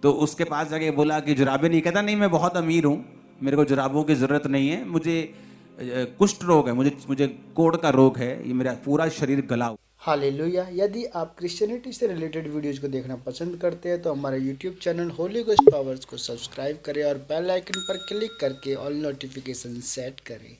तो उसके पास जाके बोला कि जुराबें नहीं, कहता नहीं मैं बहुत अमीर हूँ, मेरे को जुराबों की ज़रूरत नहीं है, मुझे कुष्ठ रोग है, मुझे मुझे कोढ़ का रोग है, ये मेरा पूरा शरीर गला हुआ। हालेलुया। यदि आप क्रिश्चियनिटी से रिलेटेड वीडियोज को देखना पसंद करते हैं तो हमारे YouTube channel Holi ghost powers को सब्सक्राइब करें और बेल आइकन पर क्लिक करके ऑल नोटिफिकेशन सेट करें।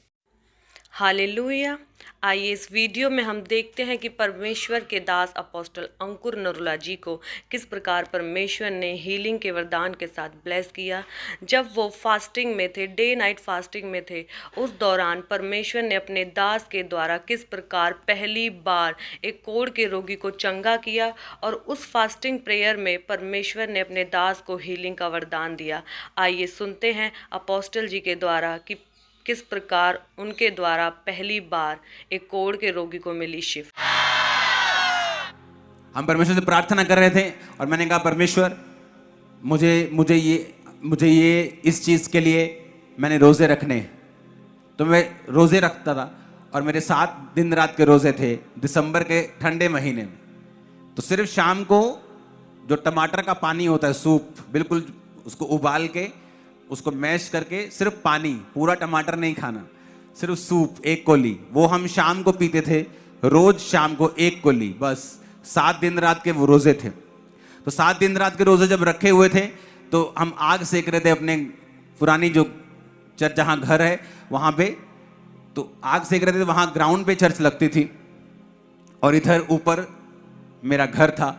हालेलुया। आइए इस वीडियो में हम देखते हैं कि परमेश्वर के दास अपोस्टल अंकुर नरूला जी को किस प्रकार परमेश्वर ने हीलिंग के वरदान के साथ ब्लेस किया। जब वो फास्टिंग में थे, डे नाइट फास्टिंग में थे, उस दौरान परमेश्वर ने अपने दास के द्वारा किस प्रकार पहली बार एक कोढ़ के रोगी को चंगा किया और उस फास्टिंग प्रेयर में परमेश्वर ने अपने दास को हीलिंग का वरदान दिया। आइए सुनते हैं अपोस्टल जी के द्वारा कि किस प्रकार उनके द्वारा पहली बार एक कोढ़ के रोगी को मिली शिफा। हम परमेश्वर से प्रार्थना कर रहे थे और मैंने कहा परमेश्वर मुझे मुझे ये इस चीज़ के लिए मैंने रोज़े रखने हैं। तो मैं रोज़े रखता था और मेरे 7 दिन रात के रोज़े थे दिसंबर के ठंडे महीने में। तो सिर्फ शाम को जो टमाटर का पानी होता है, सूप, बिल्कुल उसको उबाल के उसको मैश करके, सिर्फ पानी, पूरा टमाटर नहीं खाना, सिर्फ सूप 1 कोली, वो हम शाम को पीते थे, रोज शाम को 1 कोली, बस 7 दिन रात के वो रोजे थे। तो 7 दिन रात के रोजे जब रखे हुए थे तो हम आग सेक रहे थे अपने पुरानी जो चर्च जहाँ घर है वहाँ पे, तो आग सेक रहे थे। वहाँ ग्राउंड पे चर्च लगती थी और इधर ऊपर मेरा घर था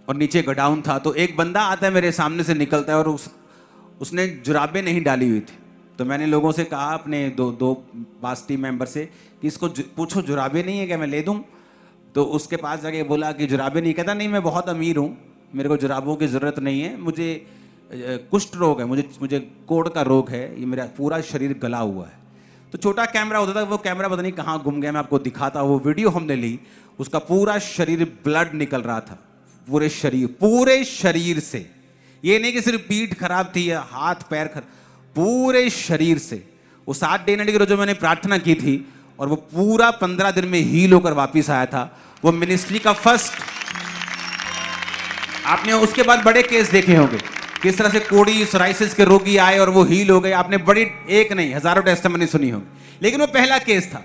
और नीचे गोडाउन था। तो एक बंदा आता है मेरे सामने से निकलता है और उसने जुराबें नहीं डाली हुई थी। तो मैंने लोगों से कहा, अपने दो पास टीम मेंबर से, कि इसको पूछो जुराबें नहीं है क्या, मैं ले दूं। तो उसके पास जाके बोला कि जुराबें नहीं, कहता नहीं मैं बहुत अमीर हूँ, मेरे को जुराबों की ज़रूरत नहीं है, मुझे कुष्ठ रोग है, मुझे कोढ़ का रोग है, ये मेरा पूरा शरीर गला हुआ है। तो छोटा कैमरा होता था, वो कैमरा पता नहीं कहाँ गुम गया, मैं आपको दिखाता। वो वीडियो हमने ली, उसका पूरा शरीर ब्लड निकल रहा था, पूरे शरीर से। ये नहीं कि सिर्फ पीठ खराब थी या हाथ पैर खराब, पूरे शरीर से। वो 7 डे नाइट के रोज जो मैंने प्रार्थना की थी और वो पूरा 15 दिन में हील होकर वापिस आया था। वो मिनिस्ट्री का फर्स्ट। आपने उसके बाद बड़े केस देखे होंगे, किस तरह से कोढ़ी सोराइसिस के रोगी आए और वो हील हो गए। आपने बड़ी, एक नहीं हजारों टेस्टिमनी सुनी होगी, लेकिन वो पहला केस था।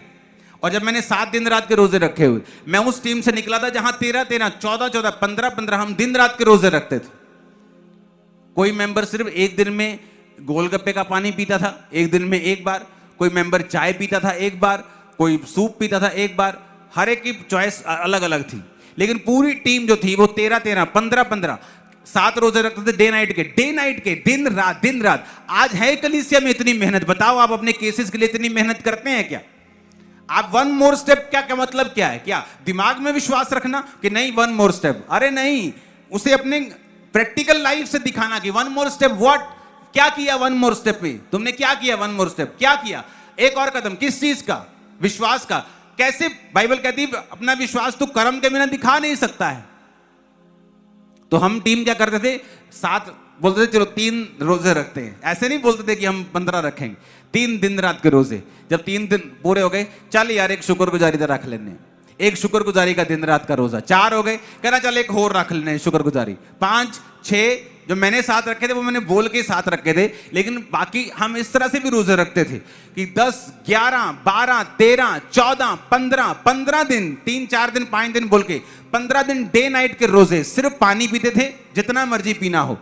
और जब मैंने 7 दिन रात के रोजे रखे हुए, मैं उस टीम से निकला था जहां 13-13, 14-14, 15-15 हम दिन रात के रोजे रखते थे। कोई मेंबर सिर्फ एक दिन में गोलगप्पे का पानी पीता था, एक दिन में 1 बार। कोई मेंबर चाय पीता था 1 बार, कोई सूप पीता था 1 बार। हर एक की चॉइस अलग अलग थी, लेकिन पूरी टीम जो थी वो 13-13, 15-15, 7 रोजे रखते थे, डे नाइट के, दिन रात। आज है कलीसिया में इतनी मेहनत, बताओ आप अपने केसेस के लिए इतनी मेहनत करते हैं क्या? आप 1 मोर स्टेप, क्या मतलब क्या है? क्या दिमाग में विश्वास रखना कि नहीं 1 मोर स्टेप? अरे नहीं, उसे अपने प्रैक्टिकल लाइफ से दिखाना कि 1 मोर स्टेप व्हाट, क्या किया 1 मोर स्टेप में? तुमने क्या किया 1 मोर स्टेप? क्या किया? एक और कदम, किस चीज का? विश्वास का। कैसे? बाइबल कहती है अपना विश्वास तो कर्म के बिना दिखा नहीं सकता है। तो हम टीम क्या करते थे, 7 बोलते थे चलो 3 रोजे रखते हैं। ऐसे नहीं बोलते थे कि हम 15 रखेंगे, 3 दिन रात के रोजे। जब 3 दिन पूरे हो गए, चल यार एक शुक्रगुजारी रख लेने, एक शुक्रगुजारी का दिन रात का रोजा। 4 हो गए, कहना चल एक और रख लेने शुक्रगुजारी। 5, 6 जो मैंने 7 रखे थे वो मैंने बोल के 7 रखे थे, लेकिन बाकी हम इस तरह से भी रोजे रखते थे कि 10, 11, 12, 13, 14, 15 दिन, 3, 4 दिन, 5 दिन बोल के 15 दिन डे नाइट के रोजे। सिर्फ पानी पीते थे, जितना मर्जी पीना हो,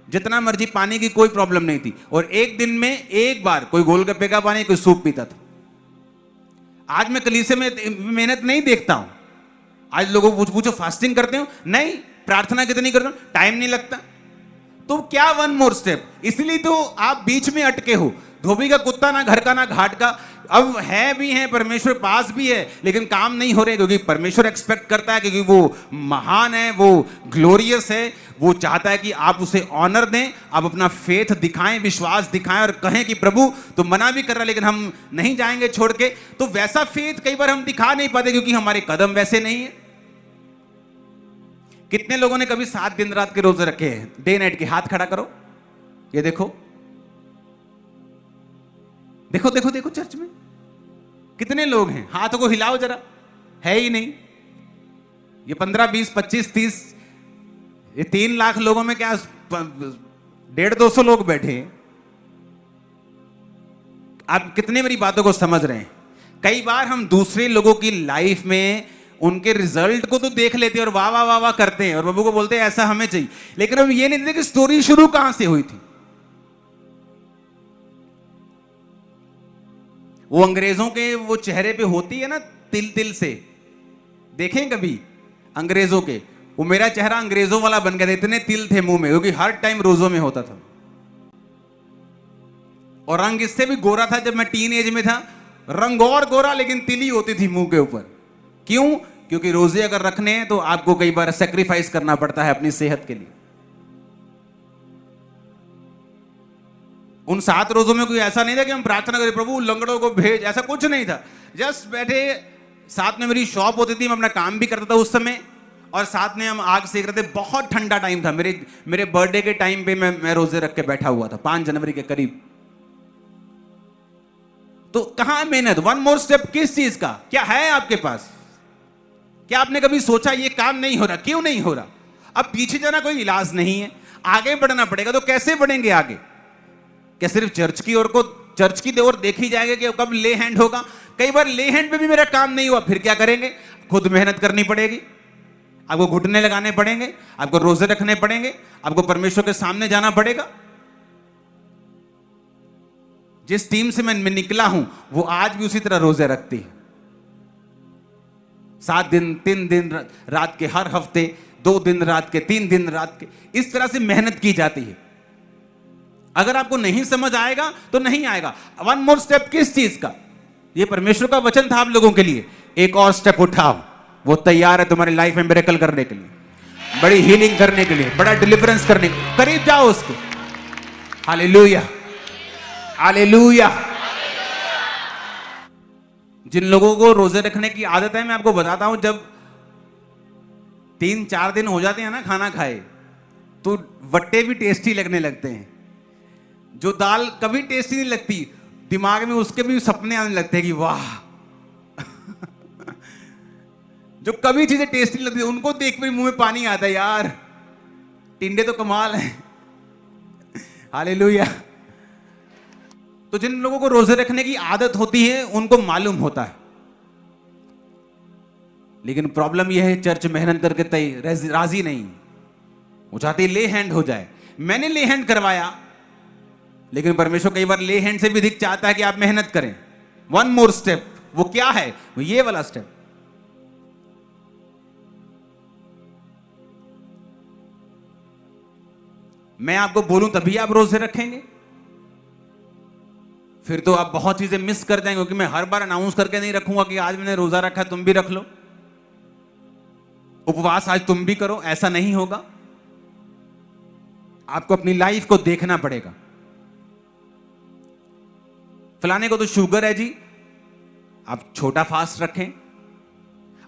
जितना मर्जी, पानी की कोई प्रॉब्लम नहीं थी। और एक दिन में 1 बार कोई गोलगप्पे का पानी, कोई सूप पीता था। आज मैं कलीसिया में मेहनत नहीं देखता हूं। आज लोगों को पूछो फास्टिंग करते हो? नहीं। प्रार्थना कितनी करते हो? टाइम नहीं लगता। तो क्या 1 मोर स्टेप? इसलिए तो आप बीच में अटके हो। धोबी का कुत्ता ना घर का ना घाट का। अब है भी है, परमेश्वर पास भी है, लेकिन काम नहीं हो रहे, क्योंकि परमेश्वर एक्सपेक्ट करता है, क्योंकि वो महान है, वो ग्लोरियस है, वो चाहता है कि आप उसे ऑनर दें, आप अपना फेथ दिखाएं, विश्वास दिखाएं और कहें कि प्रभु तो मना भी कर रहा है लेकिन हम नहीं जाएंगे छोड़ के। तो वैसा फेथ कई बार हम दिखा नहीं पाते क्योंकि हमारे कदम वैसे नहीं है। कितने लोगों ने कभी 7 दिन रात के रोजे रखे हैं डे नाइट के? हाथ खड़ा करो, ये देखो देखो देखो देखो, चर्च में कितने लोग हैं? हाथों को हिलाओ जरा, है ही नहीं। ये 15, 20, 25, 30, ये 3 लाख लोगों में क्या 150-200 लोग बैठे हैं। आप कितने मेरी बातों को समझ रहे हैं? कई बार हम दूसरे लोगों की लाइफ में उनके रिजल्ट को तो देख लेते हैं और वाह वाह वाह वाह करते हैं और बाबू को बोलते हैं ऐसा हमें चाहिए, लेकिन हम ये नहीं देखते कि स्टोरी शुरू कहां से हुई थी। वो अंग्रेजों के वो चेहरे पे होती है ना तिल तिल से, देखें कभी अंग्रेजों के? वो मेरा चेहरा अंग्रेजों वाला बन गया था, इतने तिल थे मुंह में, क्योंकि हर टाइम रोजों में होता था। और रंग इससे भी गोरा था जब मैं टीन एज में था, रंग और गोरा, लेकिन तिली होती थी मुंह के ऊपर। क्यों? क्योंकि रोजे अगर रखने हैं तो आपको कई बार सेक्रीफाइस करना पड़ता है अपनी सेहत के लिए। उन 7 रोजों में कोई ऐसा नहीं था कि हम प्रार्थना करें प्रभु लंगड़ों को भेज, ऐसा कुछ नहीं था। जस्ट बैठे, साथ में मेरी शॉप होती थी, मैं अपना काम भी करता था उस समय, और साथ में हम आग सेक रहे थे। बहुत ठंडा टाइम था, मेरे बर्थडे के टाइम पे मैं रोजे रख के बैठा हुआ था, 5 जनवरी के करीब। तो कहां मेहनत? वन मोर स्टेप किस चीज का? क्या है आपके पास? क्या आपने कभी सोचा ये काम नहीं हो रहा? क्यों नहीं हो रहा? अब पीछे जाना कोई इलाज नहीं है, आगे बढ़ना पड़ेगा। तो कैसे बढ़ेंगे आगे? क्या सिर्फ चर्च की ओर देखी जाएंगे कि कब ले हैंड होगा? कई बार ले हैंड पे भी मेरा काम नहीं हुआ, फिर क्या करेंगे? खुद मेहनत करनी पड़ेगी, आपको घुटने लगाने पड़ेंगे, आपको रोजे रखने पड़ेंगे, आपको परमेश्वर के सामने जाना पड़ेगा। जिस टीम से मैं निकला हूं वो आज भी उसी तरह रोजे रखती है। 7 दिन 3 दिन रात के, हर हफ्ते 2 दिन रात के, 3 दिन रात के, इस तरह से मेहनत की जाती है। अगर आपको नहीं समझ आएगा तो नहीं आएगा। वन मोर स्टेप किस चीज का? ये परमेश्वर का वचन था आप लोगों के लिए। एक और स्टेप उठाओ, वो तैयार है तुम्हारी लाइफ में मिरेकल करने के लिए, बड़ी हीलिंग करने के लिए, बड़ा डिलीवरेंस करने के लिए। करीब जाओ उसके। Hallelujah, hallelujah. जिन लोगों को रोजे रखने की आदत है, मैं आपको बताता हूं, जब 3-4 दिन हो जाते हैं ना खाना खाए, तो वट्टे भी टेस्टी लगने लगते हैं। जो दाल कभी टेस्टी नहीं लगती, दिमाग में उसके भी सपने आने लगते हैं कि वाह। जो कभी चीजें टेस्टी नहीं लगती, उनको देख कर मुंह में पानी आता है, यार टिंडे तो कमाल है। हालेलुया। तो जिन लोगों को रोजे रखने की आदत होती है उनको मालूम होता है, लेकिन प्रॉब्लम यह है चर्च मेहनत करके राजी नहीं, वो चाहती ले हैंड हो जाए। मैंने ले हैंड करवाया, लेकिन परमेश्वर कई बार ले हैंड से भी अधिक चाहता है कि आप मेहनत करें। वन मोर स्टेप, वो क्या है? वो ये वाला स्टेप। मैं आपको बोलूं तभी आप रोजे रखेंगे? फिर तो आप बहुत चीजें मिस कर जाएंगे, क्योंकि मैं हर बार अनाउंस करके नहीं रखूंगा कि आज मैंने रोजा रखा, तुम भी रख लो, उपवास आज तुम भी करो, ऐसा नहीं होगा। आपको अपनी लाइफ को देखना पड़ेगा। फलाने को तो शुगर है जी, आप छोटा फास्ट रखें।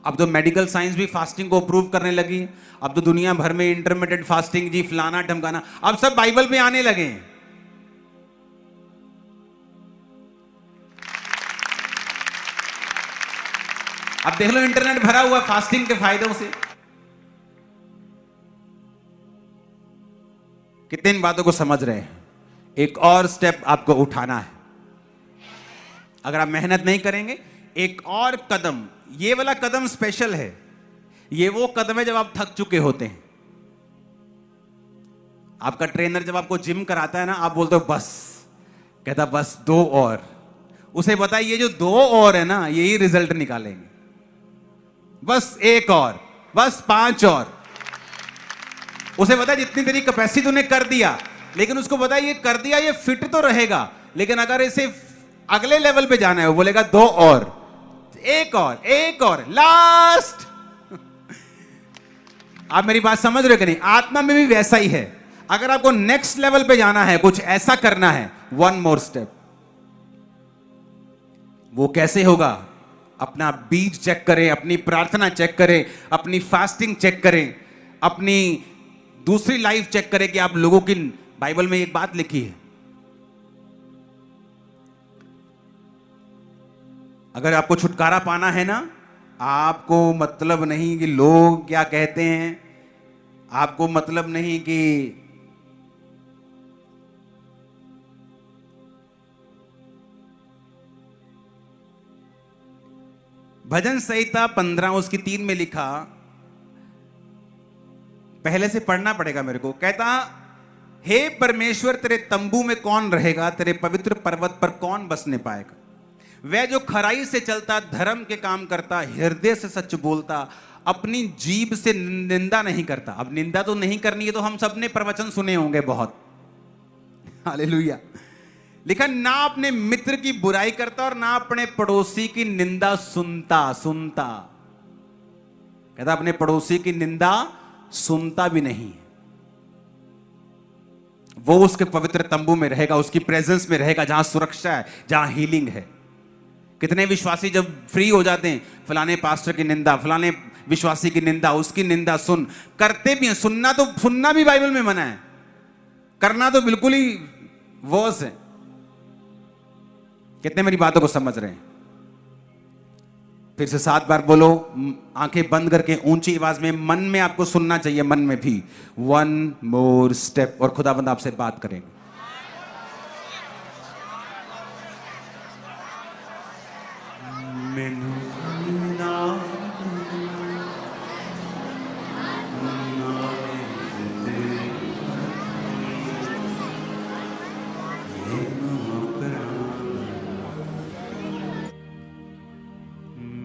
अब तो मेडिकल साइंस भी फास्टिंग को अप्रूव करने लगी है। अब तो दुनिया भर में इंटरमिटेंट फास्टिंग जी, फलाना ढमकाना, अब सब बाइबल पे आने लगे हैं। अब देख लो, इंटरनेट भरा हुआ फास्टिंग के फायदों से। कितने इन बातों को समझ रहे हैं? एक और स्टेप आपको उठाना है। अगर आप मेहनत नहीं करेंगे, एक और कदम, ये वाला कदम स्पेशल है। ये वो कदम है जब आप थक चुके होते हैं। आपका ट्रेनर जब आपको जिम कराता है ना, आप बोलते हो बस, कहता बस 2 और। उसे बताइए ये जो 2 और है ना, यही रिजल्ट निकालेंगे। बस 1 और, बस 5 और। उसे पता है जितनी तेरी कैपेसिटी तूने कर दिया, लेकिन उसको पता है ये कर दिया, ये फिट तो रहेगा, लेकिन अगर इसे अगले लेवल पे जाना है, वो बोलेगा 2 और, 1 और, 1 और, लास्ट। आप मेरी बात समझ रहे हो कि नहीं? आत्मा में भी वैसा ही है। अगर आपको नेक्स्ट लेवल पे जाना है, कुछ ऐसा करना है, वन मोर स्टेप। वो कैसे होगा? अपना बीज चेक करें, अपनी प्रार्थना चेक करें, अपनी फास्टिंग चेक करें, अपनी दूसरी लाइफ चेक करें कि आप लोगों की बाइबल में एक बात लिखी है, अगर आपको छुटकारा पाना है ना, आपको मतलब नहीं कि लोग क्या कहते हैं, आपको मतलब नहीं कि भजन संहिता 15 उसकी 3 में लिखा, पहले से पढ़ना पड़ेगा मेरे को। कहता, हे परमेश्वर तेरे तंबू में कौन रहेगा, तेरे पवित्र पर्वत पर कौन बसने पाएगा। वह जो खराई से चलता, धर्म के काम करता, हृदय से सच बोलता, अपनी जीभ से निंदा नहीं करता। अब निंदा तो नहीं करनी है, तो हम सब ने प्रवचन सुने होंगे बहुत, हालेलुया। लिखा, ना अपने मित्र की बुराई करता और ना अपने पड़ोसी की निंदा सुनता। कहता अपने पड़ोसी की निंदा सुनता भी नहीं है। वो उसके पवित्र तंबू में रहेगा, उसकी प्रेजेंस में रहेगा, जहां सुरक्षा है, जहां हीलिंग है। कितने विश्वासी जब फ्री हो जाते हैं, फलाने पास्टर की निंदा, फलाने विश्वासी की निंदा, उसकी निंदा सुन करते भी हैं। सुनना भी बाइबल में मना है, करना तो बिल्कुल ही वर्स है। कितने मेरी बातों को समझ रहे हैं? फिर से 7 बार बोलो, आंखें बंद करके ऊंची आवाज में, मन में आपको सुनना चाहिए, मन में भी। 1 मोर स्टेप, और खुदाबंद आपसे बात करेंगे।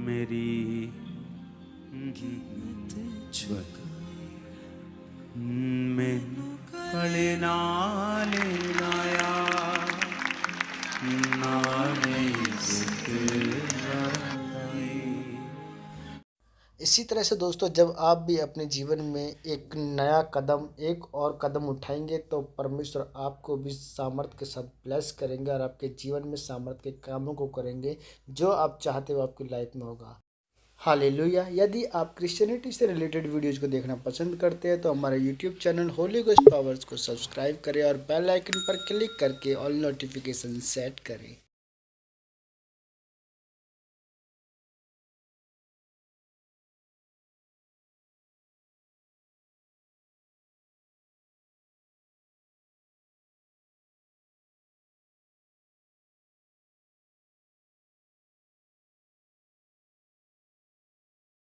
मेरी मैं पले नाले नाया नाले इसी तरह से दोस्तों, जब आप भी अपने जीवन में एक नया कदम, एक और कदम उठाएंगे, तो परमेश्वर आपको भी सामर्थ्य के साथ ब्लेस करेंगे और आपके जीवन में सामर्थ्य के कामों को करेंगे जो आप चाहते हो आपकी लाइफ में होगा। हालेलुया। यदि आप क्रिश्चियनिटी से रिलेटेड वीडियोज़ को देखना पसंद करते हैं तो हमारे YouTube channel Holi ghost powers को सब्सक्राइब करें और बेल आइकन पर क्लिक करके ऑल नोटिफिकेशन सेट करें।